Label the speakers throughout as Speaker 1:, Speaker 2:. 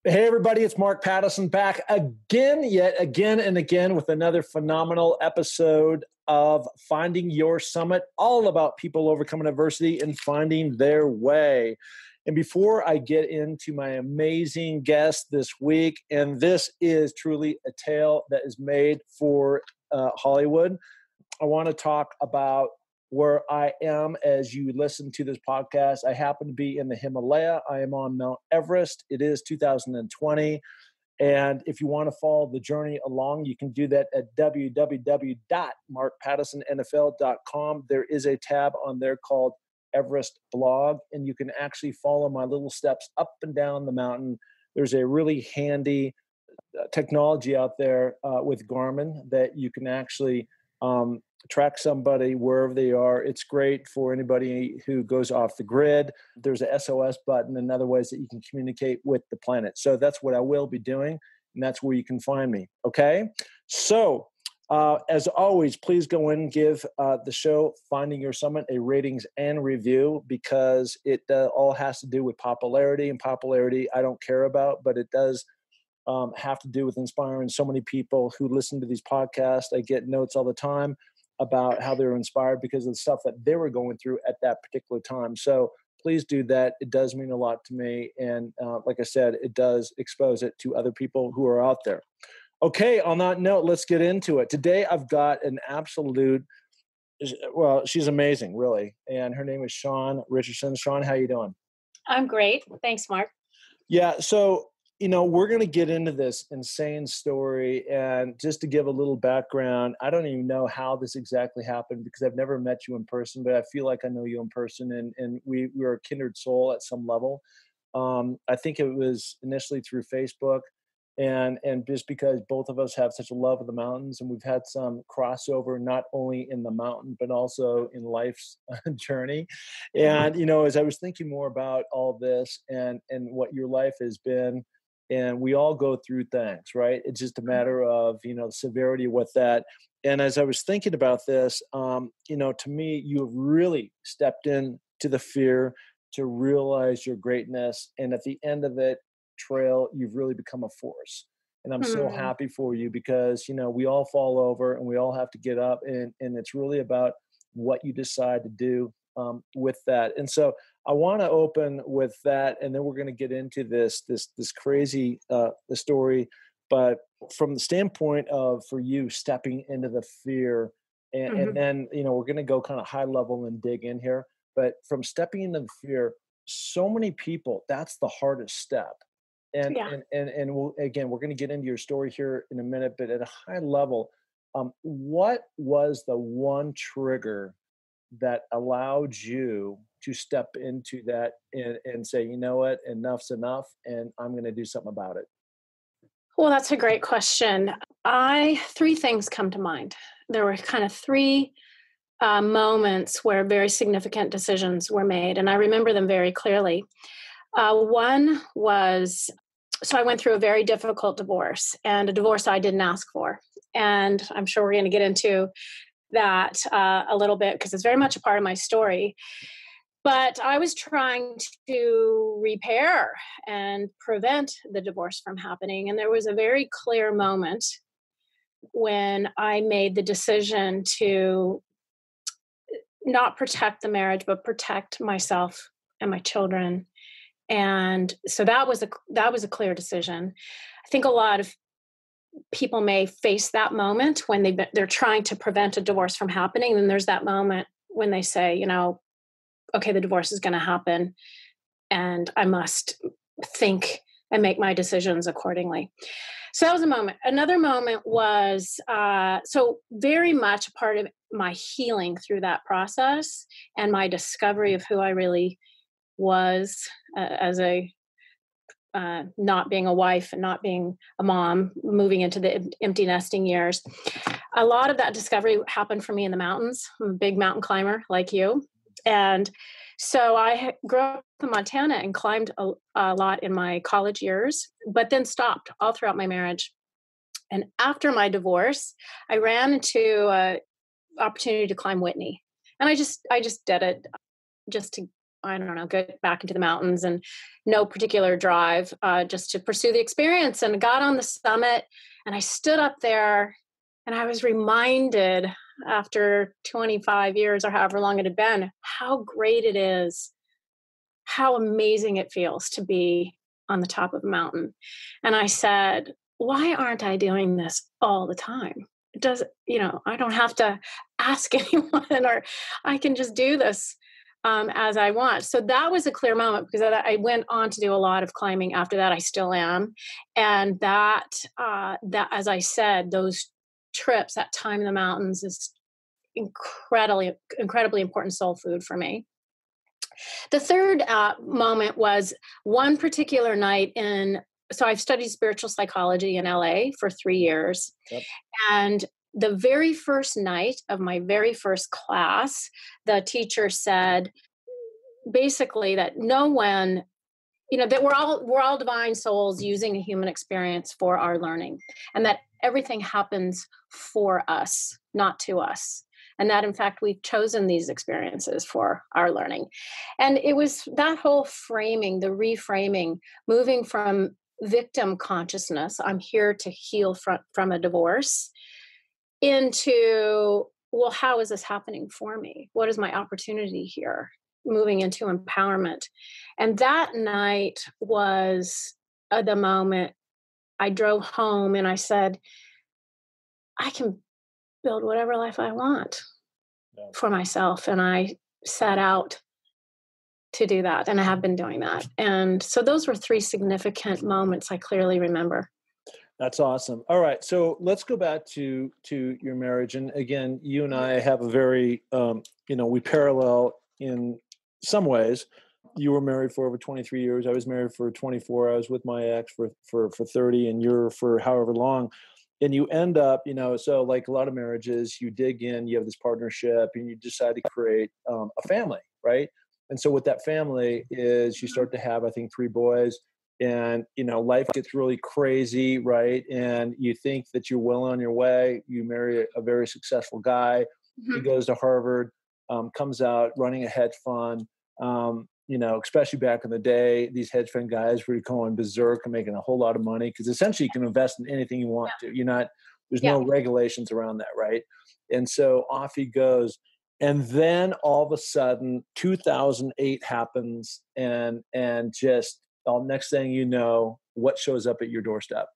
Speaker 1: Hey, everybody, it's Mark Patterson back again, yet again and again with another phenomenal episode of Finding Your Summit, all about people overcoming adversity and finding their way. And before I get into my amazing guest this week, and this is truly a tale that is made for Hollywood, I want to talk about where I am as you listen to this podcast. I happen to be in the Himalaya. I am on Mount Everest. It is 2020. And if you want to follow the journey along, you can do that at www.markpattersonnfl.com. There is a tab on there called Everest Blog, and you can actually follow my little steps up and down the mountain. There's a really handy technology out there with Garmin that you can actually track somebody wherever they are. It's great for anybody who goes off the grid. There's a SOS button and other ways that you can communicate with the planet. So that's what I will be doing, and that's where you can find me. Okay? So as always, please go in and give the show Finding Your Summit a ratings and review, because it all has to do with popularity, and popularity I don't care about, but it does have to do with inspiring so many people who listen to these podcasts. I get notes all the time about how they're inspired because of the stuff that they were going through at that particular time. So please do that. It does mean a lot to me. And like I said, it does expose it to other people who are out there. Okay, on that note, let's get into it. Today, I've got an absolute, well, she's amazing, really. And her name is Shawn Richardson. Shawn, how you doing?
Speaker 2: I'm great. Thanks, Mark.
Speaker 1: Yeah, so we're going to get into this insane story. And just to give a little background, I don't even know how this exactly happened because I've never met you in person, but I feel like I know you in person, and we were a kindred soul at some level. I think it was initially through Facebook, and just because both of us have such a love of the mountains, and we've had some crossover, not only in the mountain, but also in life's journey. And, as I was thinking more about all this and what your life has been, and we all go through things, right? It's just a matter of, the severity with that. And as I was thinking about this, to me, you have really stepped into the fear to realize your greatness. And at the end of it, trail, you've really become a force. And I'm so happy for you because, we all fall over and we all have to get up, and it's really about what you decide to do with that. And so I want to open with that, and then we're going to get into this crazy the story. But from the standpoint of for you stepping into the fear, and then we're going to go kind of high level and dig in here. But from stepping into the fear, so many people, that's the hardest step. And we'll, again, we're going to get into your story here in a minute. But at a high level, what was the one trigger that allowed you to step into that and say, you know what, enough's enough, and I'm going to do something about it?
Speaker 2: Well, that's a great question. Three things come to mind. There were kind of three moments where very significant decisions were made, and I remember them very clearly. One was, so I went through a very difficult divorce, and a divorce I didn't ask for. And I'm sure we're going to get into that a little bit because it's very much a part of my story. But I was trying to repair and prevent the divorce from happening. And there was a very clear moment when I made the decision to not protect the marriage, but protect myself and my children. And so that was a clear decision. I think a lot of people may face that moment when they're trying to prevent a divorce from happening. And there's that moment when they say, okay, the divorce is going to happen, and I must think and make my decisions accordingly. So that was a moment. Another moment was, so very much a part of my healing through that process and my discovery of who I really was as a not being a wife and not being a mom, moving into the empty nesting years. A lot of that discovery happened for me in the mountains. I'm a big mountain climber like you. And so I grew up in Montana and climbed a lot in my college years, but then stopped all throughout my marriage. And after my divorce, I ran into an opportunity to climb Whitney. And I just did it just to I don't know, get back into the mountains, and no particular drive, just to pursue the experience. And got on the summit, and I stood up there, and I was reminded after 25 years or however long it had been, how great it is, how amazing it feels to be on the top of a mountain. And I said, why aren't I doing this all the time? It does, I don't have to ask anyone, or I can just do this as I want. So that was a clear moment, because I went on to do a lot of climbing after that. I still am. And that, as I said, those trips, that time in the mountains is incredibly important soul food for me. The third moment was one particular night so I've studied spiritual psychology in LA for 3 years.
Speaker 1: Yep.
Speaker 2: And the very first night of my very first class, the teacher said basically that no one, that we're all divine souls using a human experience for our learning, and that everything happens for us, not to us. And that, in fact, we've chosen these experiences for our learning. And it was that whole framing, the reframing, moving from victim consciousness, I'm here to heal from a divorce, into, well, how is this happening for me? What is my opportunity here? Moving into empowerment. And that night was the moment I drove home and I said, I can build whatever life I want for myself. And I set out to do that. And I have been doing that. And so those were 3 significant moments I clearly remember.
Speaker 1: That's awesome. All right. So let's go back to your marriage. And again, you and I have a very, we parallel in some ways. You were married for over 23 years. I was married for 24. I was with my ex for 30, and you're for however long. And you end up, so like a lot of marriages, you dig in, you have this partnership, and you decide to create a family, right? And so what that family is, you start to have, I think, 3 boys, and, life gets really crazy, right? And you think that you're well on your way. You marry a very successful guy. Mm-hmm. He goes to Harvard, comes out running a hedge fund. Especially back in the day, these hedge fund guys were going berserk and making a whole lot of money, because essentially you can invest in anything you want to. There's no regulations around that, right? And so off he goes. And then all of a sudden, 2008 happens, and just next thing you know, what shows up at your doorstep?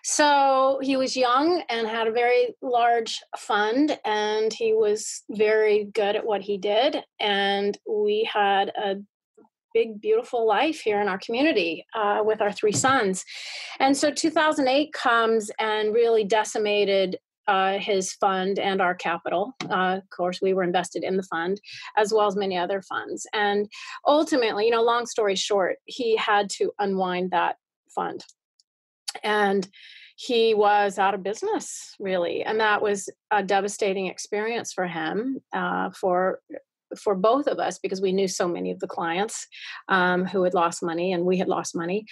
Speaker 2: So he was young and had a very large fund, and he was very good at what he did. And we had a big, beautiful life here in our community with our 3 sons. And so 2008 comes and really decimated his fund and our capital. Of course, we were invested in the fund, as well as many other funds. And ultimately, long story short, he had to unwind that fund. And he was out of business, really. And that was a devastating experience for him, for both of us, because we knew so many of the clients who had lost money, and we had lost money.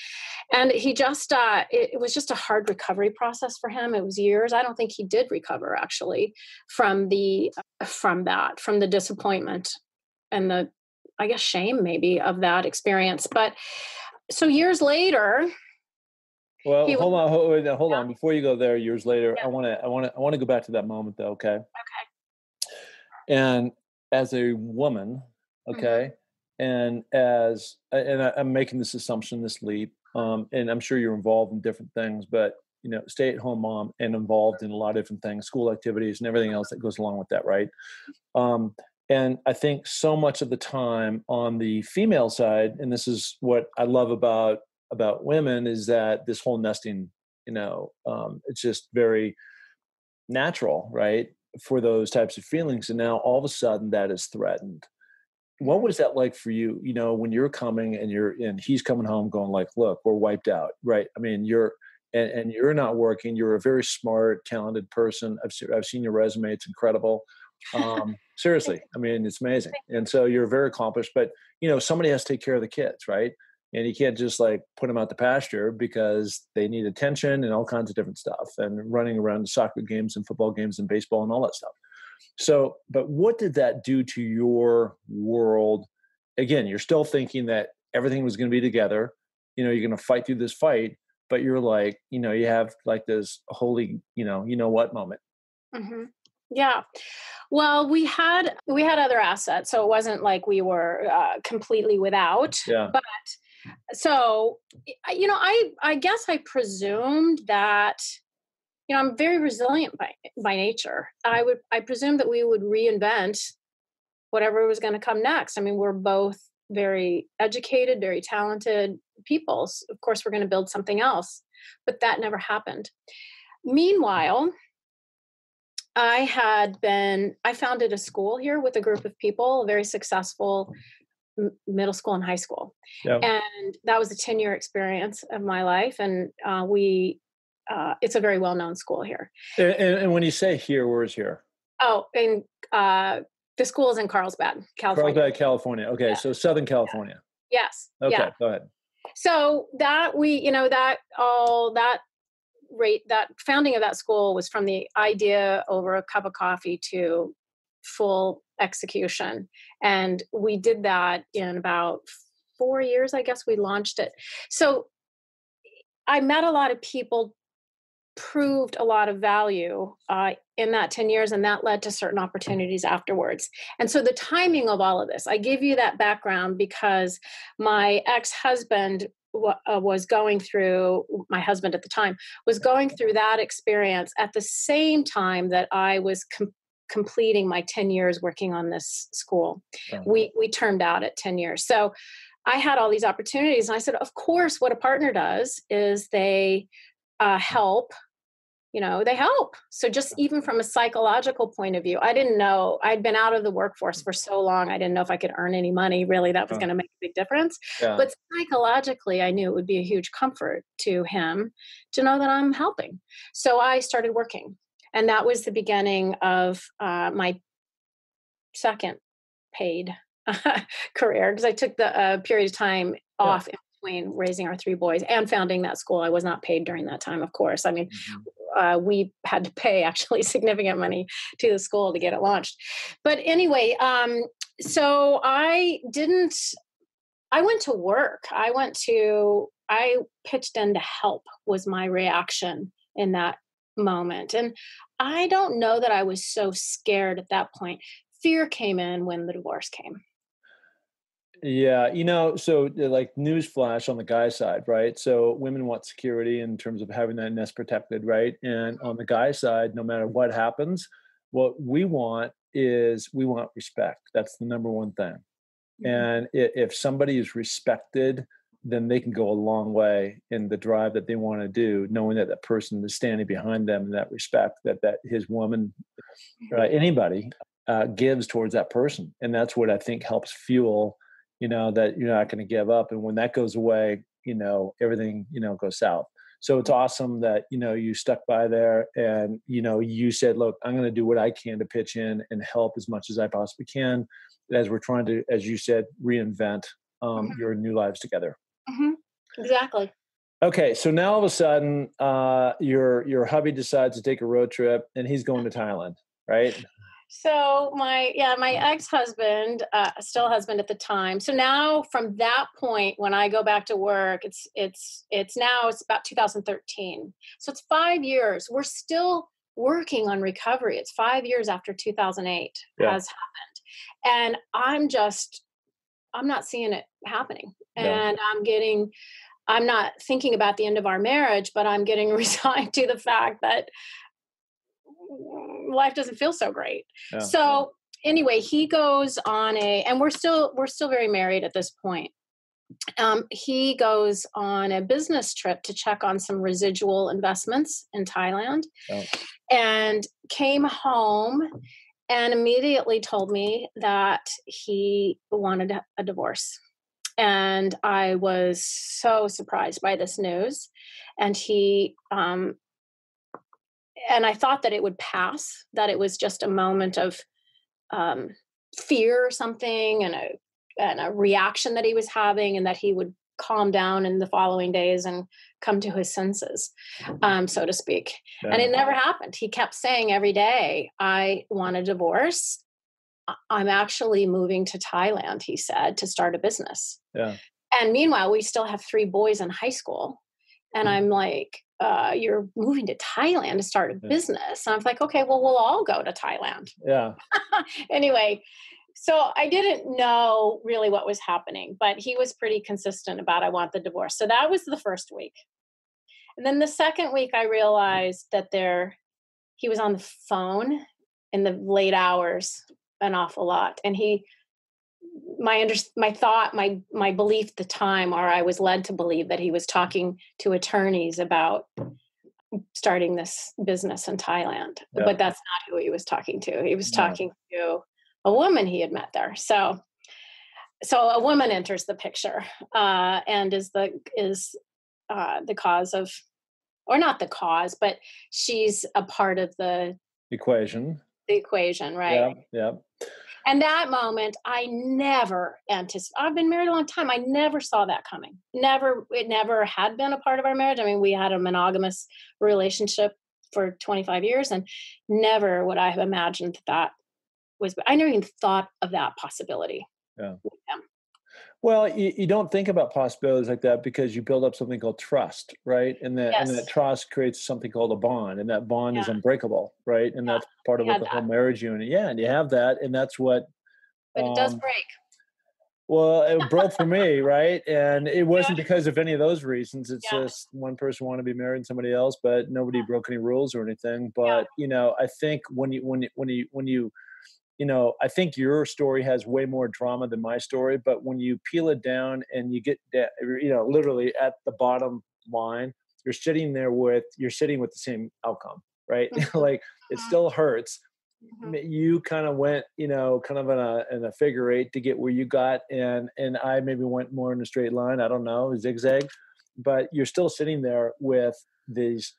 Speaker 2: And he just, it was just a hard recovery process for him. It was years. I don't think he did recover, actually, from the disappointment and the, I guess, shame maybe of that experience. But so years later,
Speaker 1: well, hold on. Before you go there, years later, I want to go back to that moment, though. Okay.
Speaker 2: Okay.
Speaker 1: And as a woman, okay, mm-hmm. and I'm making this assumption, this leap, and I'm sure you're involved in different things, but stay-at-home mom and involved in a lot of different things, school activities, and everything else that goes along with that, right? And I think so much of the time on the female side, and this is what I love about women, is that this whole nesting, it's just very natural, right, for those types of feelings. And now all of a sudden that is threatened. What was that like for you, when you're coming and he's coming home going like, look, we're wiped out, right? I mean, you're not working. You're a very smart, talented person. I've seen your resume. It's incredible. Seriously. I mean, it's amazing. And so you're very accomplished, but somebody has to take care of the kids, right? And you can't just like put them out the pasture, because they need attention and all kinds of different stuff, and running around to soccer games and football games and baseball and all that stuff. So, but what did that do to your world again, you're still thinking that everything was going to be together. You're going to fight through this fight, but you're like, you have like this holy, what moment.
Speaker 2: Hmm. Yeah. Well, we had other assets, so it wasn't like we were completely without.
Speaker 1: Yeah.
Speaker 2: But so, I guess I presumed that, I'm very resilient by nature. I presumed that we would reinvent whatever was going to come next. I mean, we're both very educated, very talented people. Of course, we're going to build something else, but that never happened. Meanwhile, I founded a school here with a group of people, a very successful middle school and high school.
Speaker 1: Yeah.
Speaker 2: And that was a 10-year experience of my life. And it's a very well-known school here.
Speaker 1: And when you say here, where is here?
Speaker 2: Oh, and the school is in Carlsbad, California.
Speaker 1: Carlsbad, California. Okay.
Speaker 2: Yeah.
Speaker 1: So Southern California.
Speaker 2: Yes.
Speaker 1: Okay.
Speaker 2: Yeah.
Speaker 1: Go ahead.
Speaker 2: So that that founding of that school was from the idea over a cup of coffee to full execution. And we did that in about 4 years, I guess we launched it. So I met a lot of people, proved a lot of value in that 10 years, and that led to certain opportunities afterwards. And so the timing of all of this, I give you that background because my ex-husband was going through, my husband at the time, was going through that experience at the same time that I was completing my 10 years working on this school.
Speaker 1: Oh.
Speaker 2: We termed out at 10 years. So I had all these opportunities, and I said, of course, what a partner does is they help. They help. So just even from a psychological point of view, I didn't know, I'd been out of the workforce for so long. I didn't know if I could earn any money. Really, that was going to make a big difference.
Speaker 1: Yeah.
Speaker 2: But psychologically, I knew it would be a huge comfort to him to know that I'm helping. So I started working. And that was the beginning of my second paid career, because I took the period of time off in between raising our 3 boys and founding that school. I was not paid during that time, of course. I mean, we had to pay actually significant money to the school to get it launched. But anyway, so I went to work. I pitched in to help was my reaction in that moment. And I don't know that I was so scared at that point. Fear came in when the divorce came.
Speaker 1: Yeah, so like newsflash on the guy side, right? So women want security in terms of having that nest protected, right? And on the guy side, no matter what happens, what we want is we want respect. That's the number one thing. And if somebody is respected, then they can go a long way in the drive that they want to do, knowing that that person is standing behind them and that respect that his woman, anybody gives towards that person. And that's what I think helps fuel that you're not going to give up. And when that goes away, everything, goes south. So it's awesome that, you stuck by there and, you said, look, I'm going to do what I can to pitch in and help as much as I possibly can as we're trying to, as you said, reinvent your new lives together.
Speaker 2: Mm-hmm. Exactly.
Speaker 1: Okay. So now all of a sudden, your hubby decides to take a road trip and he's going to Thailand, right?
Speaker 2: So my ex-husband, still husband at the time. So now from that point, when I go back to work, it's about 2013. So it's 5 years. We're still working on recovery. It's 5 years after 2008 has happened. And I'm not seeing it happening. And I'm not thinking about the end of our marriage, but I'm getting resigned to the fact that life doesn't feel so great. Yeah. So anyway, he goes on and we're still very married at this point. He goes on a business trip to check on some residual investments in Thailand, and came home and immediately told me that he wanted a divorce. And I was so surprised by this news. And and I thought that it would pass, that it was just a moment of fear or something, and a reaction that he was having, and that he would calm down in the following days and come to his senses, so to speak. Yeah. And it never happened. He kept saying every day, I want a divorce. I'm actually moving to Thailand, he said, to start a business.
Speaker 1: Yeah.
Speaker 2: And meanwhile, we still have 3 boys in high school. And I'm like, you're moving to Thailand to start a
Speaker 1: Yeah.
Speaker 2: business. And I'm like, okay, well, we'll all go to Thailand.
Speaker 1: Yeah.
Speaker 2: Anyway, so I didn't know really what was happening, but he was pretty consistent about I want the divorce. So that was the first week. And then the second week, I realized that he was on the phone in the late hours an awful lot. And my belief at the time, or I was led to believe that he was talking to attorneys about starting this business in Thailand.
Speaker 1: Yeah.
Speaker 2: But that's not who he was talking to. He was talking to a woman he had met there. So a woman enters the picture and is the cause of, or not the cause, but she's a part of the
Speaker 1: equation,
Speaker 2: right?
Speaker 1: Yeah. Yeah.
Speaker 2: And that moment, I never anticipated. I've been married a long time. I never saw that coming. It never had been a part of our marriage. I mean, we had a monogamous relationship for 25 years, and never would I have imagined that was. I never even thought of that possibility.
Speaker 1: Yeah.
Speaker 2: With him.
Speaker 1: Well, you don't think about possibilities like that because you build up something called trust, right? And that trust creates something called a bond, and that bond is unbreakable, right? And that's part of what the whole marriage unit. Yeah, and you have that, and that's what.
Speaker 2: But it does break.
Speaker 1: Well, it broke for me, right? And it wasn't because of any of those reasons. It's just one person wanted to be married and somebody else, but nobody broke any rules or anything. But I think when you I think your story has way more drama than my story, but when you peel it down and you get literally at the bottom line, you're sitting with the same outcome, right?
Speaker 2: Mm-hmm.
Speaker 1: Like it still hurts.
Speaker 2: Mm-hmm.
Speaker 1: You kind of went, kind of in a figure eight to get where you got. And I maybe went more in a straight line. I don't know, zigzag, but you're still sitting there with these,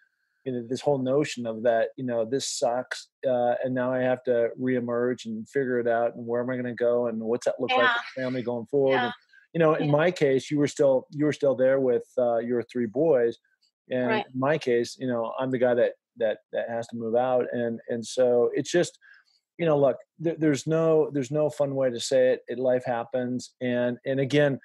Speaker 1: this whole notion of that, this sucks. And now I have to reemerge and figure it out. And where am I going to go? And what's that look like for family going forward? And, in my case, you were still there with your 3 boys. And in my case, I'm the guy that has to move out. And so it's just, look, there's no fun way to say it. Life happens. And again,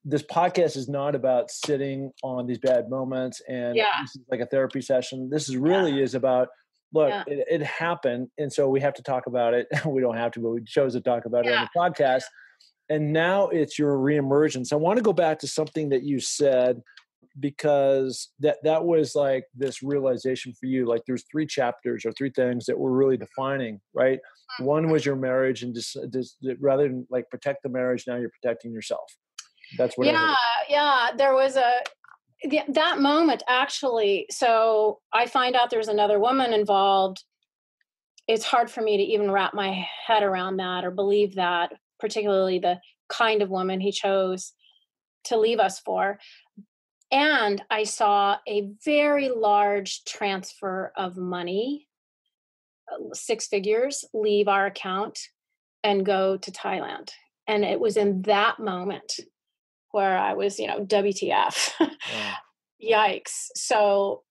Speaker 1: this podcast is not about sitting on these bad moments and this is like a therapy session. This is really is about, look, it happened. And so we have to talk about it. We don't have to, but we chose to talk about it on the podcast. And now it's your reemergence. I want to go back to something that you said, because that was like this realization for you. Like there's 3 chapters or 3 things that were really defining, right? One was your marriage, and just rather than like protect the marriage, now you're protecting yourself. That's what.
Speaker 2: There was that moment actually. So I find out there's another woman involved. It's hard for me to even wrap my head around that or believe that, particularly the kind of woman he chose to leave us for. And I saw a very large transfer of money, 6 figures, leave our account and go to Thailand. And it was in that moment where I was, WTF, yikes. So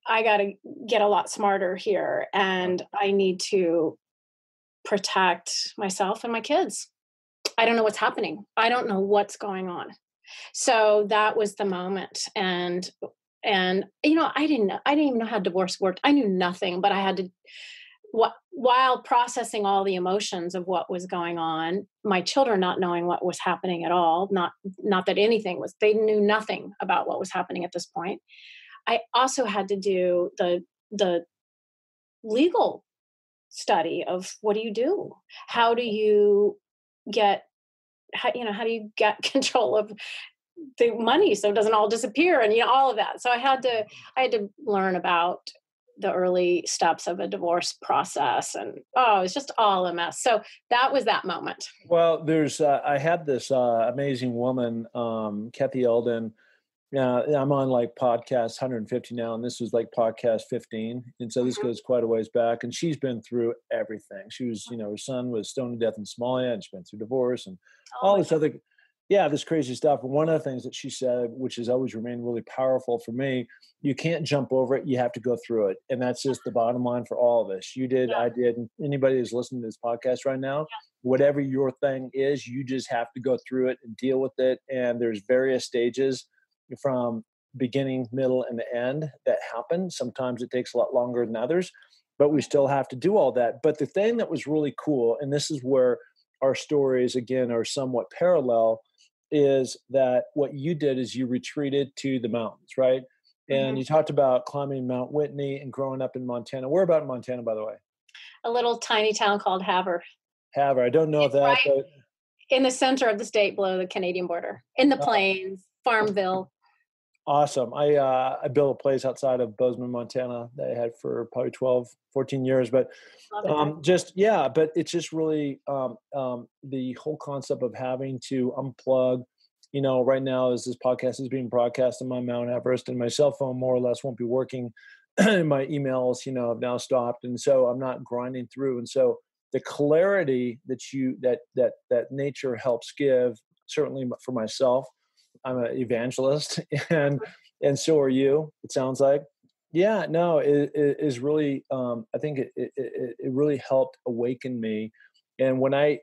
Speaker 2: I got to get a lot smarter here, and I need to protect myself and my kids. I don't know what's happening. I don't know what's going on. So that was the moment. And I didn't even know how divorce worked. I knew nothing, but I had to, while processing all the emotions of what was going on, my children not knowing what was happening at all, not that anything was, they knew nothing about what was happening at this point. I also had to do the legal study of what do you do? How do you get control of the money so it doesn't all disappear, and all of that. So I had to learn about the early steps of a divorce process, and it's just all a mess. So that was that moment.
Speaker 1: Well, there's I had this amazing woman, Kathy Eldon. I'm on like podcast 150 now, and this was like podcast 15, and so this goes quite a ways back. And she's been through everything. She was, her son was stoned to death in Somalia, and she's been through divorce and all this other. Yeah, this crazy stuff. One of the things that she said, which has always remained really powerful for me, you can't jump over it. You have to go through it. And that's just the bottom line for all of us. You did,
Speaker 2: Yeah.
Speaker 1: I did. And anybody who's listening to this podcast right now, whatever your thing is, you just have to go through it and deal with it. And there's various stages from beginning, middle, and the end that happen. Sometimes it takes a lot longer than others, but we still have to do all that. But the thing that was really cool, and this is where our stories again are somewhat parallel, is that what you did is you retreated to the mountains, right? And
Speaker 2: Mhm.
Speaker 1: you talked about climbing Mount Whitney and growing up in Montana. Where about in Montana, by the way?
Speaker 2: A little tiny town called Havre.
Speaker 1: Havre. I don't know
Speaker 2: It's
Speaker 1: that,
Speaker 2: right
Speaker 1: but
Speaker 2: in the center of the state below the Canadian border, in the
Speaker 1: uh,
Speaker 2: plains, Farmville.
Speaker 1: awesome. I built a place outside of Bozeman, Montana that I had for probably 12, 14 years. But
Speaker 2: Love it there.
Speaker 1: just, yeah, but it's just really the whole concept of having to unplug. Right now, as this podcast is being broadcast on my Mount Everest, and my cell phone more or less won't be working, and my emails, have now stopped, and so I'm not grinding through. And so the clarity that nature helps give, certainly for myself, I'm an evangelist, and so are you. It sounds like, yeah, no, it is really. I think it really helped awaken me. And when I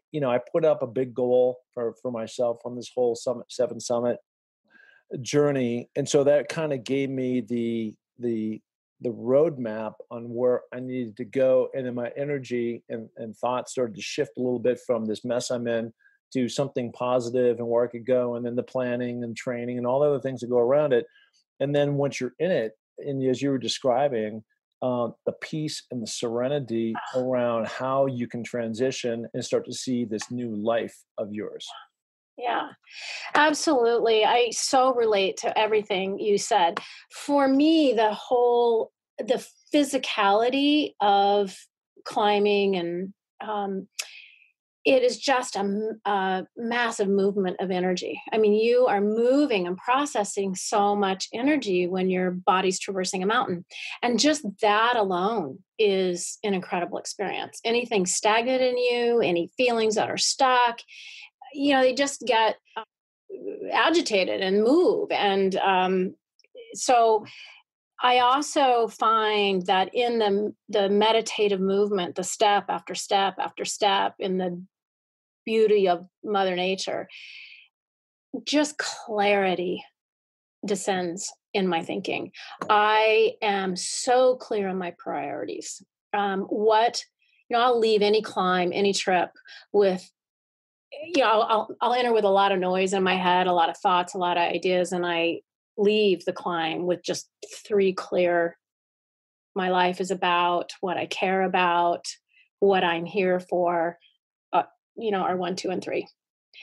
Speaker 1: put up a big goal for myself on this whole Summit journey, and so that kind of gave me the roadmap on where I needed to go, and then my energy and thoughts started to shift a little bit from this mess I'm in to something positive and where I could go, and then the planning and training and all the other things that go around it. And then once you're in it, and as you were describing, the peace and the serenity around how you can transition and start to see this new life of yours.
Speaker 2: Yeah, absolutely. I so relate to everything you said. For me, the physicality of climbing and it is just a massive movement of energy. I mean, you are moving and processing so much energy when your body's traversing a mountain. And just that alone is an incredible experience. Anything stagnant in you, any feelings that are stuck, they just get agitated and move. And so I also find that in the meditative movement, the step after step after step, in the beauty of Mother Nature, just clarity descends in my thinking. I am so clear on my priorities. I'll leave any climb, any trip with, I'll enter with a lot of noise in my head, a lot of thoughts, a lot of ideas, and I leave the climb with just three clear. My life is about what I care about, what I'm here for, are 1, 2, and 3.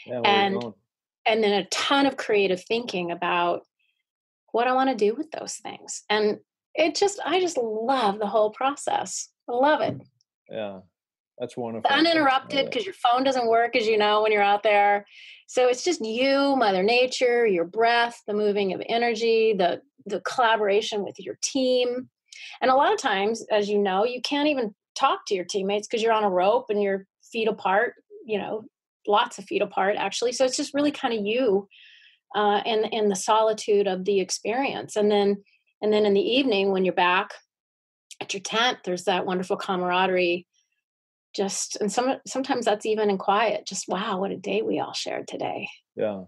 Speaker 1: Yeah, where you're
Speaker 2: And
Speaker 1: going.
Speaker 2: and then a ton of creative thinking about what I want to do with those things. And I just love the whole process. I love it.
Speaker 1: Yeah, that's wonderful.
Speaker 2: Uninterrupted because your phone doesn't work, as you know, when you're out there. So it's just you, Mother Nature, your breath, the moving of energy, the collaboration with your team. And a lot of times, as you know, you can't even talk to your teammates because you're on a rope and you're feet apart, lots of feet apart, actually. So it's just really kind of you in the solitude of the experience. And then in the evening, when you're back at your tent, there's that wonderful camaraderie. Sometimes that's even in quiet. Just wow, what a day we all shared today.
Speaker 1: Yeah.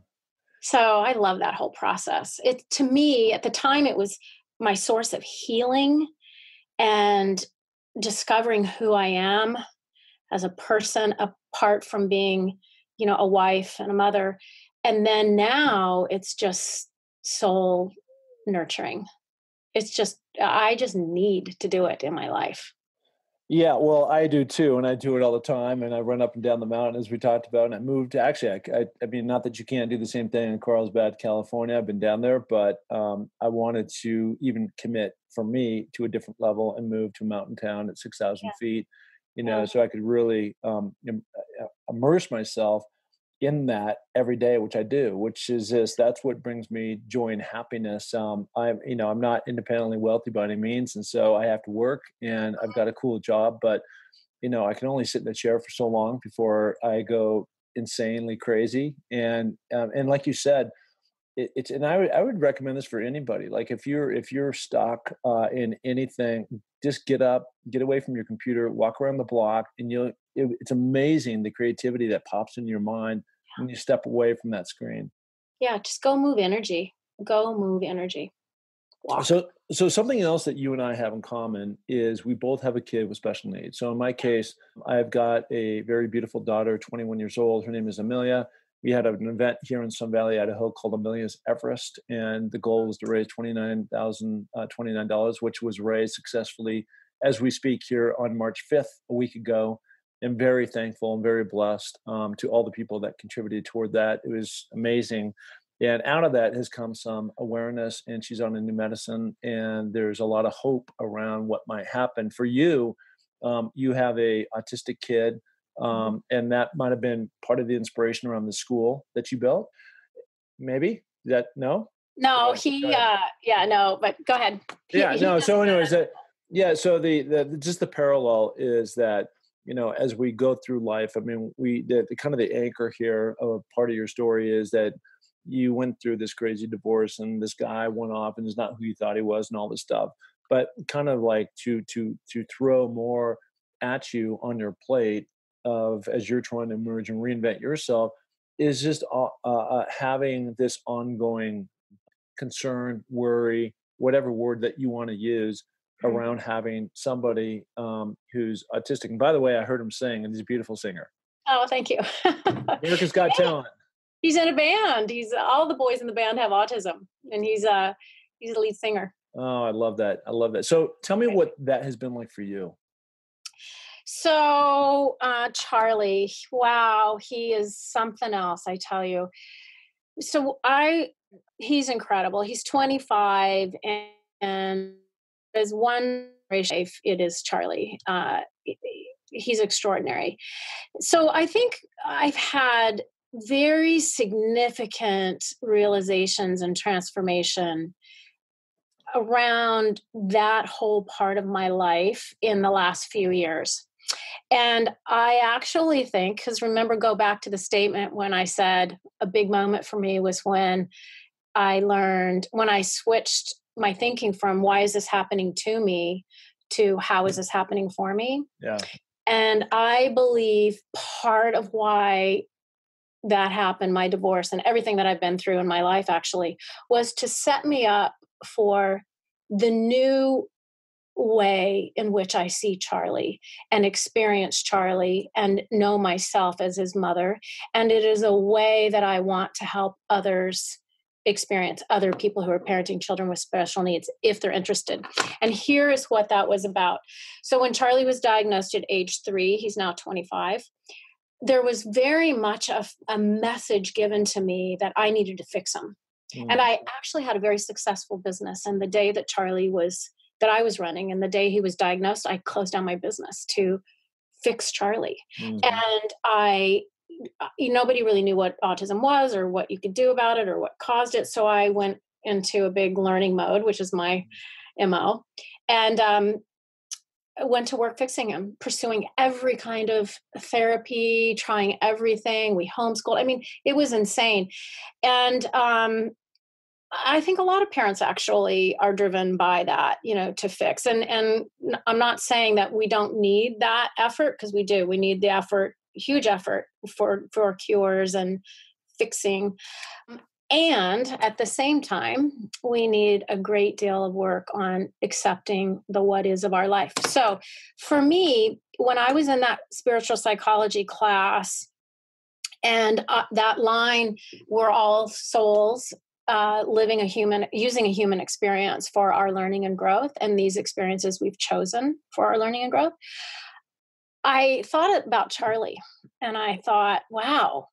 Speaker 2: So I love that whole process. It to me at the time it was my source of healing and discovering who I am as a person apart from being, a wife and a mother. And then now it's just soul nurturing. I just need to do it in my life.
Speaker 1: Yeah, well, I do too, and I do it all the time. And I run up and down the mountain, as we talked about. And I moved. Actually, I mean, not that you can't do the same thing in Carlsbad, California. I've been down there, but I wanted to even commit for me to a different level and move to a mountain town at 6,000 feet.
Speaker 2: Yeah.
Speaker 1: So I could really immerse myself in that every day, which I do, which is this, that's what brings me joy and happiness. I'm not independently wealthy by any means. And so I have to work and I've got a cool job, but I can only sit in the chair for so long before I go insanely crazy. And like you said, and I would recommend this for anybody. Like if you're stuck in anything, just get up, get away from your computer, walk around the block, and it's amazing the creativity that pops in your mind when you step away from that screen.
Speaker 2: Yeah, just go move energy. Go move energy. Walk.
Speaker 1: So something else that you and I have in common is we both have a kid with special needs. So in my case, I've got a very beautiful daughter, 21 years old. Her name is Amelia. We had an event here in Sun Valley, Idaho called Amelia's Everest. And the goal was to raise $29,029, which was raised successfully as we speak here on March 5th, a week ago. I'm very thankful and very blessed to all the people that contributed toward that. It was amazing. And out of that has come some awareness, and she's on a new medicine, and there's a lot of hope around what might happen. For you, you have a autistic kid, and that might have been part of the inspiration around the school that you built. Maybe is that no?
Speaker 2: No, no, but go ahead.
Speaker 1: No. So anyways, so the just the parallel is that, as we go through life, I mean, the kind of the anchor here of part of your story is that you went through this crazy divorce and this guy went off and is not who you thought he was and all this stuff. But kind of like to throw more at you on your plate of as you're trying to emerge and reinvent yourself is just having this ongoing concern, worry, whatever word that you want to use around having somebody who's autistic. And by the way, I heard him sing, and he's a beautiful singer.
Speaker 2: Oh, thank you.
Speaker 1: America's Got Talent.
Speaker 2: He's in a band. All the boys in the band have autism, and he's a lead singer.
Speaker 1: Oh, I love that. I love that. So tell me what that has been like for you.
Speaker 2: So Charlie, wow, he is something else, I tell you. So he's incredible. He's 25, and as one ratio, it is Charlie. He's extraordinary. So I think I've had very significant realizations and transformation around that whole part of my life in the last few years. And I actually think, because remember, go back to the statement when I said a big moment for me was when I switched my thinking from why is this happening to me to how is this happening for me?
Speaker 1: Yeah.
Speaker 2: And I believe part of why that happened, my divorce and everything that I've been through in my life actually, was to set me up for the new way in which I see Charlie and experience Charlie and know myself as his mother. And it is a way that I want to help others experience, other people who are parenting children with special needs, if they're interested. And here is what that was about. So when Charlie was diagnosed at age 3, he's now 25, there was very much a message given to me that I needed to fix him. And I actually had a very successful business. And the day that that I was running, and the day he was diagnosed, I closed down my business to fix Charlie. And nobody really knew what autism was or what you could do about it or what caused it. So I went into a big learning mode, which is my MO. And I went to work fixing him, pursuing every kind of therapy, trying everything. We homeschooled. I mean, it was insane. And I think a lot of parents actually are driven by that, to fix. And I'm not saying that we don't need that effort, because we do. We need the effort, huge effort for cures and fixing. And at the same time, we need a great deal of work on accepting the what is of our life. So for me, when I was in that spiritual psychology class, and that line, we're all souls using a human experience for our learning and growth, and these experiences we've chosen for our learning and growth, I thought about Charlie, and I thought, wow,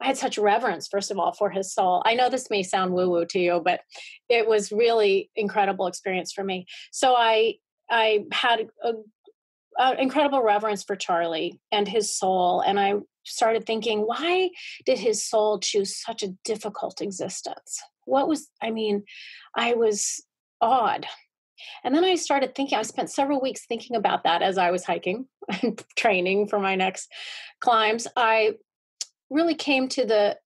Speaker 2: I had such reverence, first of all, for his soul. I know this may sound woo-woo to you, but it was really incredible experience for me. So I had an incredible reverence for Charlie and his soul. And I started thinking, why did his soul choose such a difficult existence? I was awed. And then I started thinking, I spent several weeks thinking about that as I was hiking and training for my next climbs. I really came to the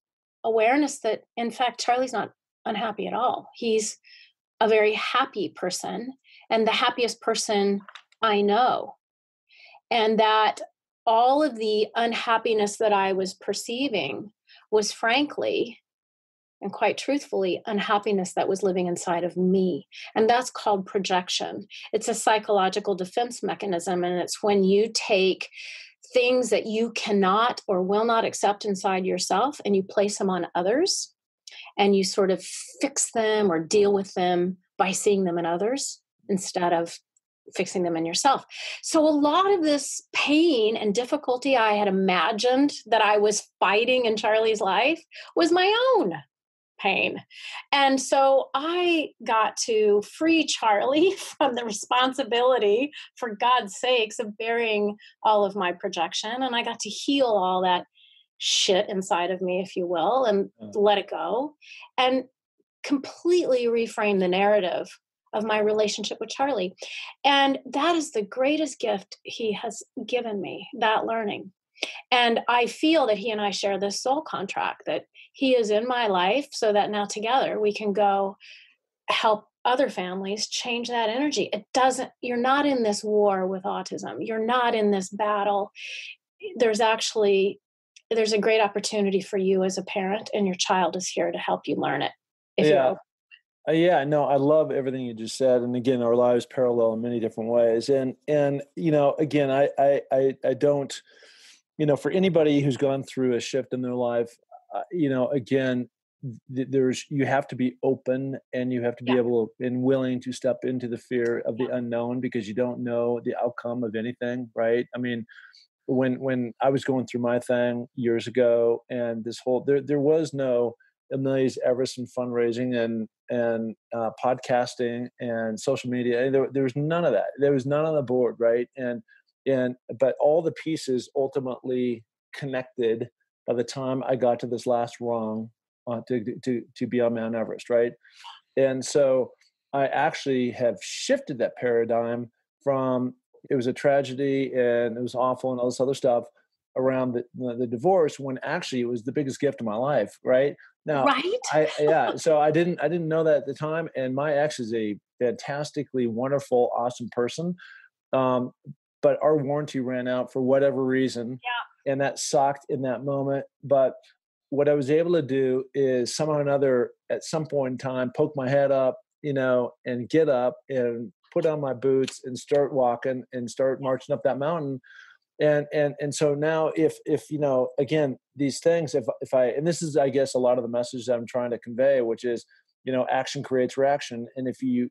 Speaker 2: awareness that, in fact, Charlie's not unhappy at all. He's a very happy person and the happiest person I know. And that all of the unhappiness that I was perceiving was frankly and quite truthfully unhappiness that was living inside of me. And that's called projection. It's a psychological defense mechanism. And it's when you take things that you cannot or will not accept inside yourself and you place them on others and you sort of fix them or deal with them by seeing them in others instead of fixing them in yourself. So a lot of this pain and difficulty I had imagined that I was fighting in Charlie's life was my own pain. And so I got to free Charlie from the responsibility, for God's sakes, of bearing all of my projection. And I got to heal all that shit inside of me, if you will, and let it go and completely reframe the narrative of my relationship with Charlie. And that is the greatest gift he has given me, that learning. And I feel that he and I share this soul contract, that he is in my life so that now together we can go help other families change that energy. It doesn't, you're not in this war with autism. You're not in this battle. There's a great opportunity for you as a parent, and your child is here to help you learn it. If you're
Speaker 1: Yeah.
Speaker 2: open.
Speaker 1: Yeah, no, I love everything you just said. And again, our lives parallel in many different ways. And, again, I don't, for anybody who's gone through a shift in their life, again, you have to be open and you have to be
Speaker 2: Yeah.
Speaker 1: able and willing to step into the fear of the unknown, because you don't know the outcome of anything. Right. I mean, when I was going through my thing years ago, and this whole, there was no Amelia's Everest and fundraising and podcasting and social media. There was none of that. There was none on the board, right? But all the pieces ultimately connected by the time I got to this last rung to be on Mount Everest, right? And so I actually have shifted that paradigm from, it was a tragedy and it was awful and all this other stuff around the divorce, when actually it was the biggest gift of my life, right? Now,
Speaker 2: Right?
Speaker 1: so I didn't know that at the time. And my ex is a fantastically wonderful, awesome person. Um, but our warranty ran out for whatever reason.
Speaker 2: Yeah.
Speaker 1: And that sucked in that moment. But what I was able to do is somehow or another, at some point in time, poke my head up, and get up and put on my boots and start walking and start marching up that mountain. And so now if again, these things, if I, and this is, I guess, a lot of the message that I'm trying to convey, which is, action creates reaction. And if you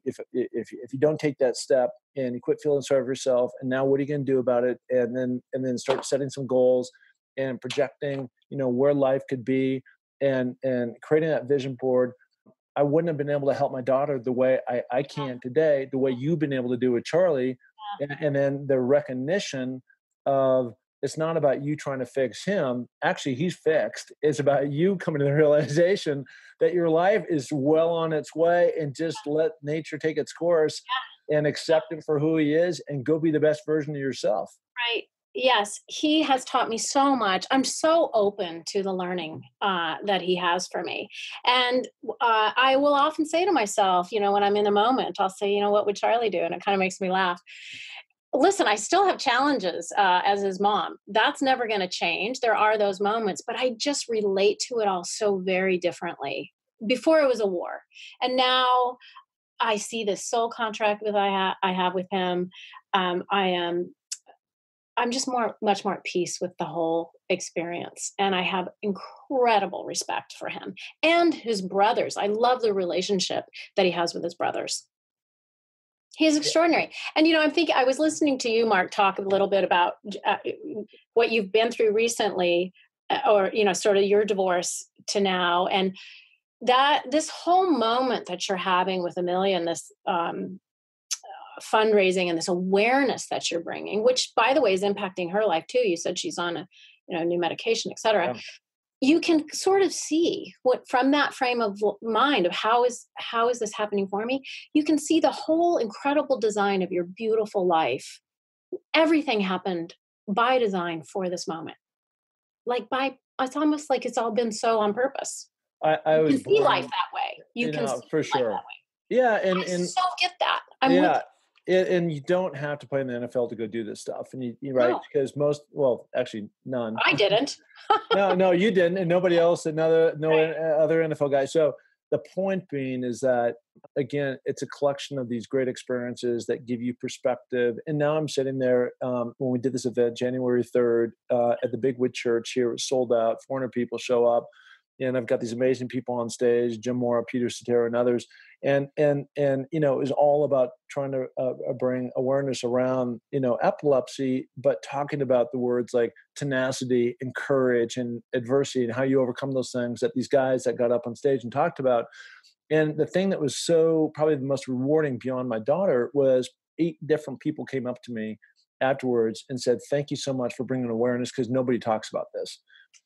Speaker 1: don't take that step and you quit feeling sorry for yourself, and now what are you going to do about it? And then start setting some goals and projecting, where life could be, and creating that vision board. I wouldn't have been able to help my daughter the way I can today, the way you've been able to do with Charlie. And then the recognition of, it's not about you trying to fix him. Actually, he's fixed. It's about you coming to the realization that your life is well on its way, and just let nature take its course and accept him for who he is and go be the best version of yourself.
Speaker 2: Right. Yes, he has taught me so much. I'm so open to the learning that he has for me. And I will often say to myself, when I'm in the moment, I'll say, what would Charlie do? And it kind of makes me laugh. Listen, I still have challenges as his mom. That's never going to change. There are those moments, but I just relate to it all so very differently. Before it was a war. And now I see this soul contract that I have with him. I'm just much more at peace with the whole experience. And I have incredible respect for him and his brothers. I love the relationship that he has with his brothers. He is extraordinary. And, I was listening to you, Mark, talk a little bit about what you've been through recently, or, sort of your divorce to now. And that this whole moment that you're having with Amelia, and this fundraising and this awareness that you're bringing, which, by the way, is impacting her life too. You said she's on a new medication, et cetera.
Speaker 1: Yeah.
Speaker 2: You can sort of see what, from that frame of mind of how is this happening for me? You can see the whole incredible design of your beautiful life. Everything happened by design for this moment, like by it's almost like it's all been so on purpose.
Speaker 1: I
Speaker 2: You
Speaker 1: was
Speaker 2: can see life
Speaker 1: born,
Speaker 2: that way. You can see
Speaker 1: for
Speaker 2: life that
Speaker 1: sure.
Speaker 2: way.
Speaker 1: Yeah,
Speaker 2: I so get that. I'm with
Speaker 1: yeah,
Speaker 2: you.
Speaker 1: and you don't have to play in the NFL to go do this stuff, and you right,
Speaker 2: No,
Speaker 1: because most, well, actually none.
Speaker 2: I didn't.
Speaker 1: No, no, you didn't, and nobody else, another no
Speaker 2: Right.
Speaker 1: other NFL guy. So the point being is that again, it's a collection of these great experiences that give you perspective. And now I'm sitting there when we did this event January 3rd at the Big Wood Church here. It was sold out. 400 people show up, and I've got these amazing people on stage: Jim Mora, Peter Cetera, and others. And it was all about trying to bring awareness around epilepsy, but talking about the words like tenacity and courage and adversity and how you overcome those things that these guys that got up on stage and talked about. And the thing that was so probably the most rewarding beyond my daughter was 8 different people came up to me afterwards and said, "Thank you so much for bringing awareness because nobody talks about this."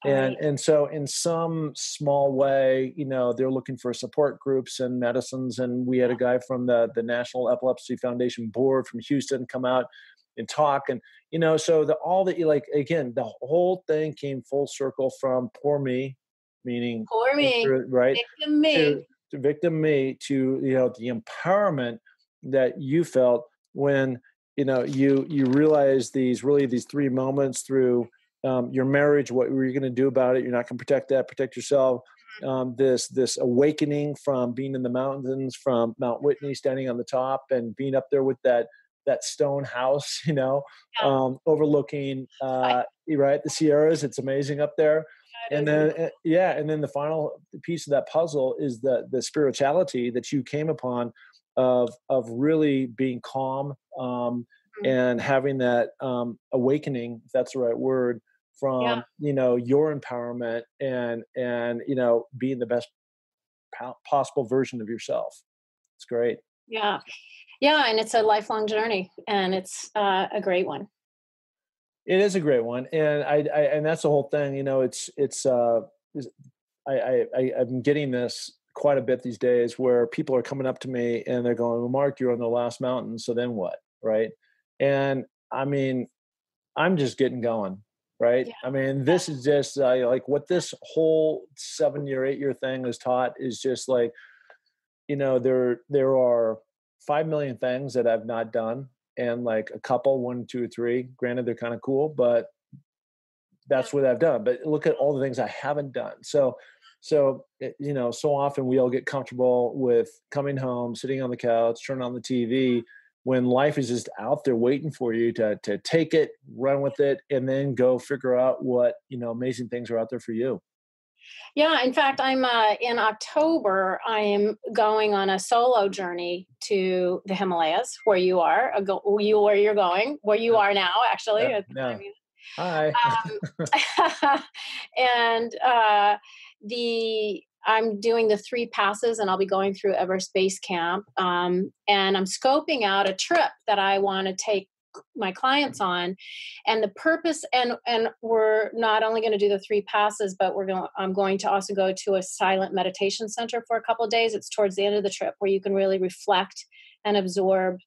Speaker 2: All
Speaker 1: And
Speaker 2: right.
Speaker 1: and so in some small way, they're looking for support groups and medicines. And we had a guy from the National Epilepsy Foundation board from Houston come out and talk. And so all that you like, again, the whole thing came full circle from poor me, meaning
Speaker 2: Poor me.
Speaker 1: right,
Speaker 2: Victim me.
Speaker 1: to victim me, to the empowerment that you felt when you realize these 3 moments through your marriage. What were you going to do about it? You're not going to protect that. Protect yourself. This awakening from being in the mountains, from Mount Whitney, standing on the top, and being up there with that stone house,
Speaker 2: Yeah.
Speaker 1: overlooking right, the Sierras. It's amazing up there.
Speaker 2: It
Speaker 1: And
Speaker 2: is
Speaker 1: then
Speaker 2: beautiful.
Speaker 1: and then the final piece of that puzzle is the spirituality that you came upon of really being calm,
Speaker 2: Mhm.
Speaker 1: and having that awakening, if that's the right word,
Speaker 2: Yeah.
Speaker 1: from your empowerment, and being the best possible version of yourself. It's great.
Speaker 2: Yeah. Yeah. And it's a lifelong journey, and it's a great one.
Speaker 1: It is a great one, and and that's the whole thing. Is- I'm getting this quite a bit these days, where people are coming up to me and they're going, "Well, Mark, you're on the last mountain, so then what?" Right? And I mean, I'm just getting going, right?
Speaker 2: Yeah.
Speaker 1: I mean, this is just like what this whole 7-year, 8-year thing has taught is just like, there are 5 million things that I've not done, and like a couple, one, two, or three. Granted, they're kind of cool, but
Speaker 2: Yeah.
Speaker 1: that's what I've done. But look at all the things I haven't done. So often we all get comfortable with coming home, sitting on the couch, turning on the TV, when life is just out there waiting for you to take it, run with it, and then go figure out what amazing things are out there for you.
Speaker 2: Yeah, in fact, I'm in October. I am going on a solo journey to the Himalayas, where you are, where you're going, where you
Speaker 1: Yeah,
Speaker 2: are now, actually,
Speaker 1: yeah,
Speaker 2: at the
Speaker 1: yeah.
Speaker 2: time.
Speaker 1: Hi.
Speaker 2: And the I'm doing the 3 passes, and I'll be going through Everest Base Camp. And I'm scoping out a trip that I want to take my clients on, and the purpose, and we're not only going to do the 3 passes, but I'm going to also go to a silent meditation center for a couple of days. It's towards the end of the trip, where you can really reflect and absorb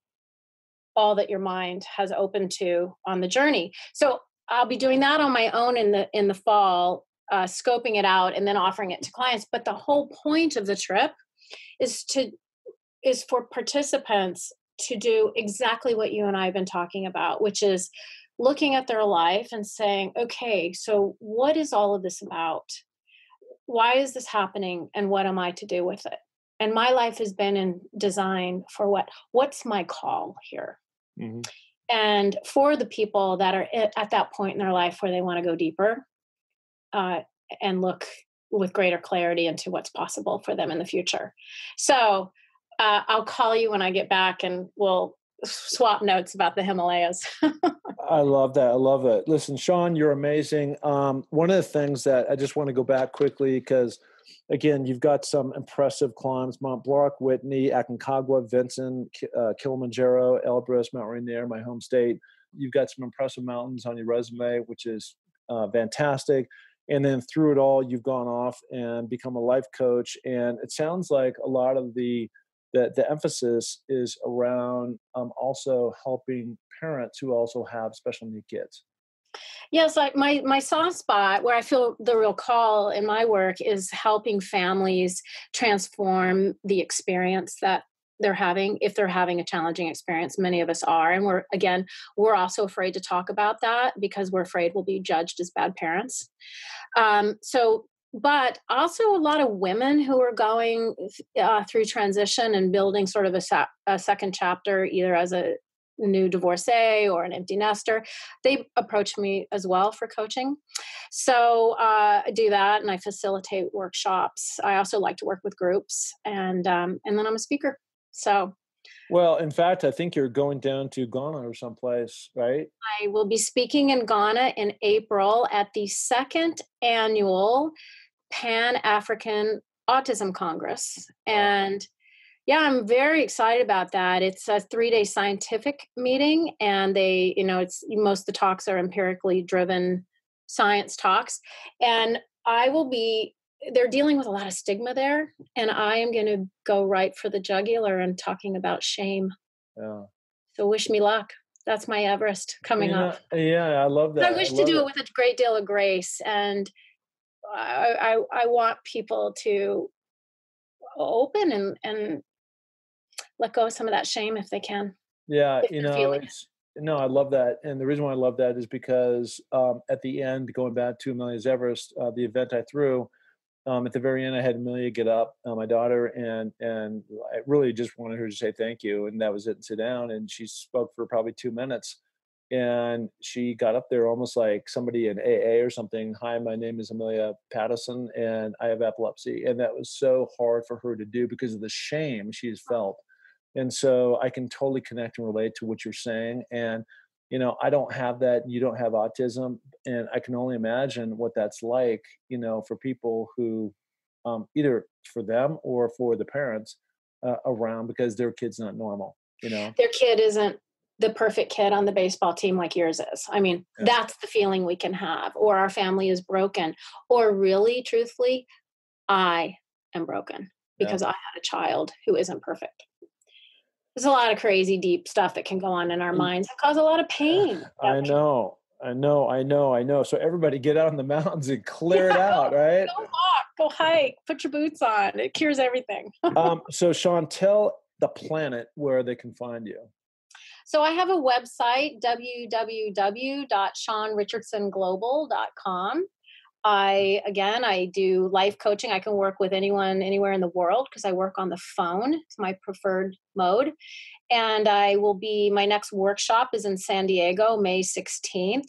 Speaker 2: all that your mind has opened to on the journey. So I'll be doing that on my own in the fall, scoping it out and then offering it to clients. But the whole point of the trip is for participants to do exactly what you and I have been talking about, which is looking at their life and saying, okay, so what is all of this about? Why is this happening? And what am I to do with it? And my life has been in design for what's my call here?
Speaker 1: Mhm.
Speaker 2: And for the people that are at that point in their life where they want to go deeper, uh, and look with greater clarity into what's possible for them in the future. So I'll call you when I get back, and we'll swap notes about the Himalayas.
Speaker 1: I love that. I love it. Listen, Shawn, you're amazing. One of the things that I just want to go back quickly, because again, you've got some impressive climbs: Mont Blanc, Whitney, Aconcagua, Vincent, Kilimanjaro, Elbrus, Mount Rainier, my home state. You've got some impressive mountains on your resume, which is fantastic. And then through it all, you've gone off and become a life coach. And it sounds like a lot of the emphasis is around also helping parents who also have special need kids.
Speaker 2: Yes, like my soft spot where I feel the real call in my work is helping families transform the experience that they're having, if they're having a challenging experience. Many of us are. And we're also afraid to talk about that because we're afraid we'll be judged as bad parents. But also a lot of women who are going through transition and building sort of a second chapter, either as a new divorcee or an empty nester, they approach me as well for coaching. So I do that, and I facilitate workshops. I also like to work with groups, and then I'm a speaker. So,
Speaker 1: well, in fact, I think you're going down to Ghana or someplace, right?
Speaker 2: I will be speaking in Ghana in April at the second annual Pan-African Autism Congress. And yeah, I'm very excited about that. It's a 3-day scientific meeting, and it's most of the talks are empirically driven science talks. And they're dealing with a lot of stigma there, and I am going to go right for the jugular and talking about shame.
Speaker 1: Yeah.
Speaker 2: So wish me luck. That's my Everest coming up.
Speaker 1: Yeah, I love that.
Speaker 2: I wish to do it with a great deal of grace, and I want people to open and let go of some of that shame if they can.
Speaker 1: Yeah, I love that. And the reason why I love that is because at the end, going back to Amelia's Everest, the event I threw, at the very end, I had Amelia get up, my daughter, and I really just wanted her to say thank you. And that was it, and sit down. And she spoke for probably 2 minutes. And she got up there almost like somebody in AA or something. Hi, my name is Amelia Pattison, and I have epilepsy. And that was so hard for her to do because of the shame she has felt. And so I can totally connect and relate to what you're saying. And, I don't have that, and you don't have autism. And I can only imagine what that's like, for people who, either for them or for the parents around, because their kid's not normal, Their
Speaker 2: kid isn't the perfect kid on the baseball team like yours is. I mean, That's the feeling we can have. Or our family is broken. Or really, truthfully, I am broken because I had a child who isn't perfect. There's a lot of crazy, deep stuff that can go on in our minds and cause a lot of pain.
Speaker 1: I know. So everybody get out in the mountains and clear it out, right?
Speaker 2: Go walk, go hike, put your boots on. It cures everything.
Speaker 1: So Shawn, tell the planet where they can find you.
Speaker 2: So I have a website, www.shawnrichardsonglobal.com. I do life coaching. I can work with anyone, anywhere in the world, because I work on the phone. It's my preferred mode. And my next workshop is in San Diego, May 16th.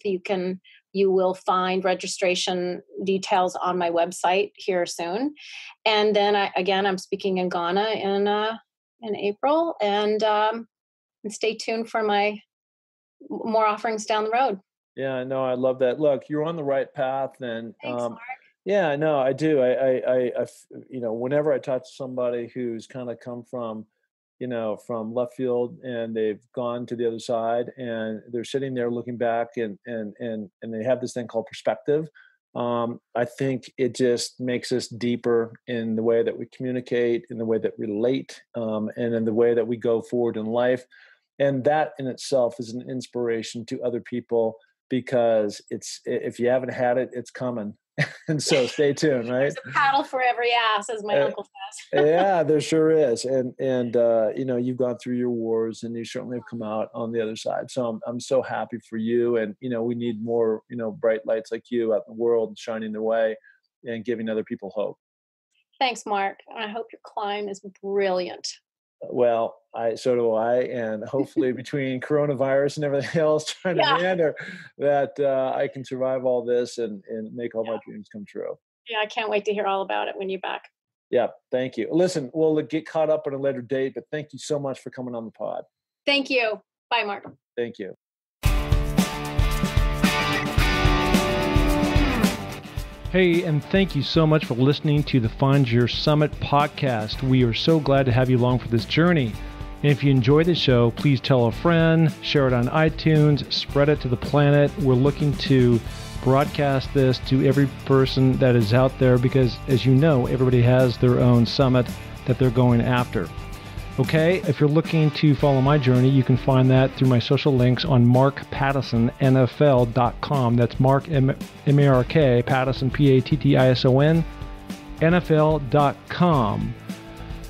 Speaker 2: You will find registration details on my website here soon. And then I'm speaking in Ghana in April, and stay tuned for my more offerings down the road.
Speaker 1: Yeah, no, I love that. Look, you're on the right path, and
Speaker 2: thanks, Mark.
Speaker 1: Yeah, no, I do. I whenever I talk to somebody who's kind of come from, from left field, and they've gone to the other side, and they're sitting there looking back, and they have this thing called perspective. I think it just makes us deeper in the way that we communicate, in the way that we relate, and in the way that we go forward in life. And that in itself is an inspiration to other people, because if you haven't had it, it's coming. And so stay tuned, right?
Speaker 2: There's a paddle for every ass, as my uncle says.
Speaker 1: Yeah, there sure is. And you've gone through your wars, and you certainly have come out on the other side. So I'm so happy for you. And, we need more, bright lights like you out in the world, shining the way and giving other people hope.
Speaker 2: Thanks, Mark. I hope your climb is brilliant.
Speaker 1: Well, so do I, and hopefully between coronavirus and everything else trying to meander, that I can survive all this and make all my dreams come true.
Speaker 2: Yeah, I can't wait to hear all about it when you're back.
Speaker 1: Yeah, thank you. Listen, we'll get caught up on a later date, but thank you so much for coming on the pod.
Speaker 2: Thank you. Bye, Mark.
Speaker 1: Thank you. Hey, and thank you so much for listening to the Find Your Summit podcast. We are so glad to have you along for this journey. And if you enjoy the show, please tell a friend, share it on iTunes, spread it to the planet. We're looking to broadcast this to every person that is out there, because, as you know, everybody has their own summit that they're going after.
Speaker 3: Okay, if you're looking to follow my journey, you can find that through my social links on markpattisonnfl.com. That's Mark, M-A-R-K, Pattison, P-A-T-T-I-S-O-N, NFL.com.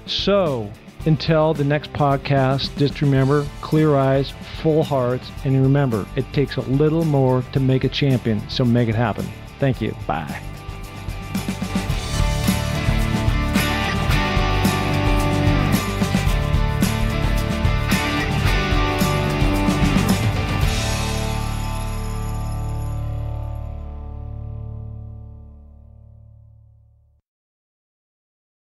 Speaker 3: So, until the next podcast, just remember, clear eyes, full hearts, and remember, it takes a little more to make a champion, so make it happen. Thank you. Bye.